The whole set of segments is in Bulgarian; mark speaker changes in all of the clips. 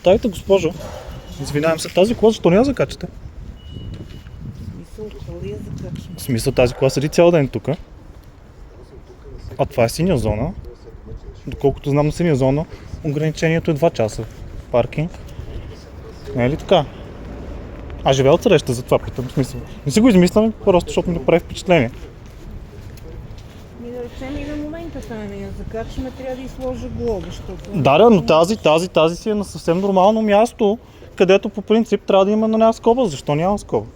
Speaker 1: Оставите, госпожо. Извинявам се, тази кола защо не я закачате? В смисъл, тази кола седи цял ден тук. А това е синя зона. Доколкото знам на синя зона, ограничението е 2 часа паркинг. Не е ли така? Аз живея от среща, затова питам, в смисъл. Не си го измислям, просто защото ми направи впечатление.
Speaker 2: Да речем и на момента стане да я закачаме, трябва да изложа глоба, защото...
Speaker 1: Да, но тази си е на съвсем нормално място, където по принцип трябва да има на нея скоба. Защо няма скоба?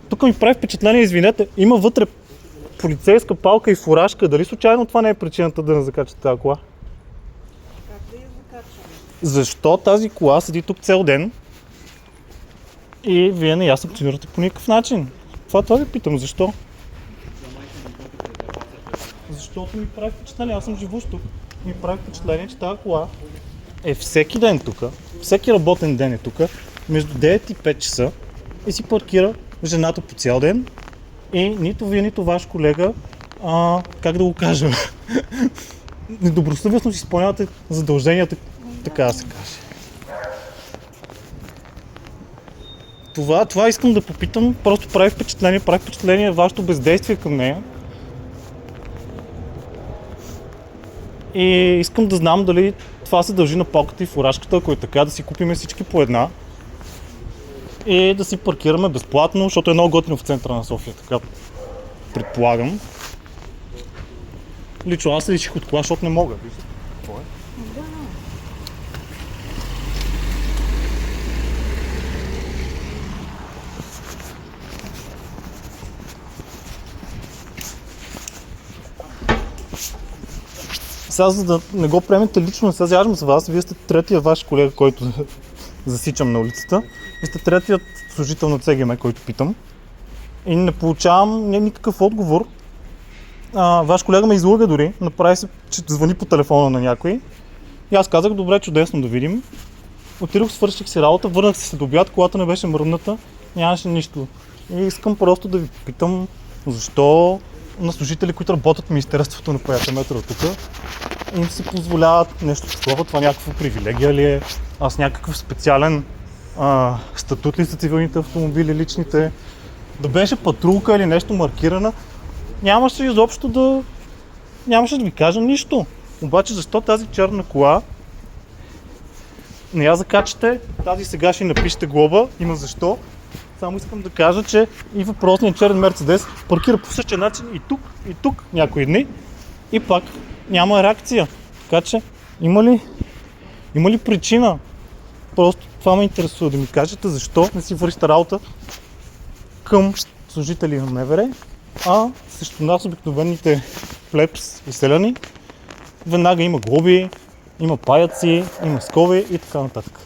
Speaker 1: Тук ми прави впечатление, извинете, има вътре полицейска палка и фуражка. Дали случайно това не е причината да не закачате тази кола?
Speaker 2: Как да я закачаме?
Speaker 1: Защо тази кола седи тук цял ден и вие не я санкционирате по никакъв начин? Това ви питам, защо? Защото ми прави впечатление, аз съм живущ тук. Ми прави впечатление, че тази кола е всеки ден тук, всеки работен ден е тук, между 9 и 5 часа и си паркира жената по цял ден и нито вие, нито ваш колега, как да го кажа, недобросъвестно си изпълнявате задълженията, така да се каже. Това искам да попитам, просто прави впечатление вашето бездействие към нея. И искам да знам дали това се дължи на палката и фуражката, ако е така, да си купим всички по една и да си паркираме безплатно, защото е много готино в центъра на София, така предполагам. Лично аз се личих от кола, защото не мога. Сега, за да не го приемете лично, не се заяждам с вас, вие сте третия ваш колега, който засичам на улицата. Вие сте третият служител на ЦГМ, който питам. И не получавам никакъв отговор. Ваш колега ме излъга дори, направи се, че звъни по телефона на някой. И аз казах, добре, чудесно да видим. Отидох, свърших си работа, върнах се след обяд, колата не беше мръдната, нямаше нищо. И искам просто да ви питам, защо на служители, които работят в Министерството на параметъра тук, им се позволяват нещо такова, това някаква привилегия ли е, аз някакъв специален статут ли са цивилните автомобили, личните, да беше патрулка или нещо маркирана, нямаше изобщо нямаше да ви кажа нищо. Обаче защо тази черна кола не я закачате, тази сега ще напишете глоба, има защо. Само искам да кажа, че и въпросният черен Мерцедес паркира по същия начин и тук някои дни и пак няма реакция. Така че има ли причина? Просто това ме интересува да ми кажете защо не си вършите работа към служители на МВР, а срещу нас обикновените плебс и селяни веднага има глоби, има паяци, има скови и така нататък.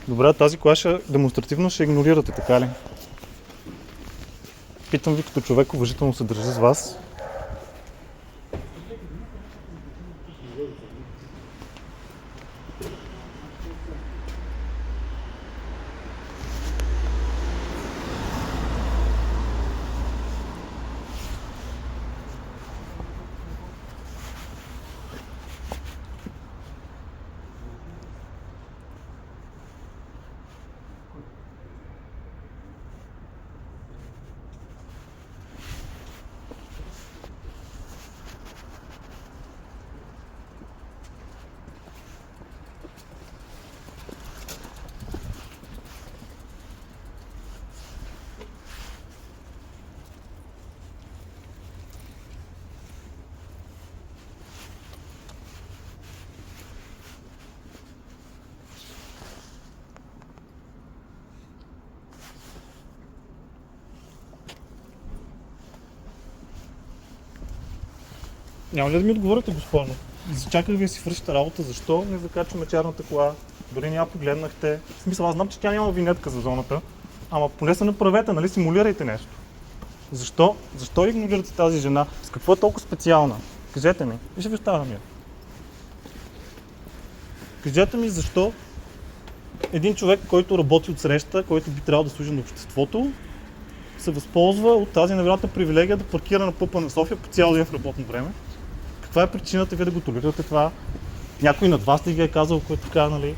Speaker 1: Добре, тази кола демонстративно ще игнорирате, така ли? Питам ви като човек, уважително се държа с вас. Няма ли да ми отговорите, госпожо? Зачаках ви да си вършите работа, защо не закачваме черната кола? Дори няма погледнахте. В смисъл, аз знам, че тя няма винетка за зоната, ама поне се направете, нали, симулирайте нещо. Защо? Защо игнорирате тази жена? С какво е толкова специална? Кажете ми. И ще ви оставям я. Кажете ми защо един човек, който работи от среща, който би трябвало да служи на обществото, се възползва от тази невероятна привилегия да паркира на ПУП на София по цял ден в работно време. Каква е причината вие да го толерирате това? Някой над вас ли ви е казал, който така, нали?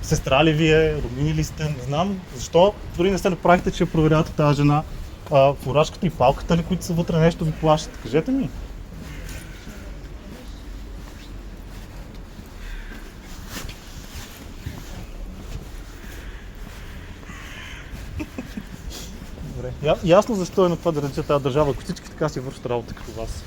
Speaker 1: Сестра ли ви е, роднини ли сте, не знам. Защо дори не се направихте, че я проверявате тази жена? Фуражката и палката ли, които са вътре, нещо ви плащат? Кажете ми. Добре. Ясно защо е на това да рече тази държава, ако всички така си вършат работа като вас.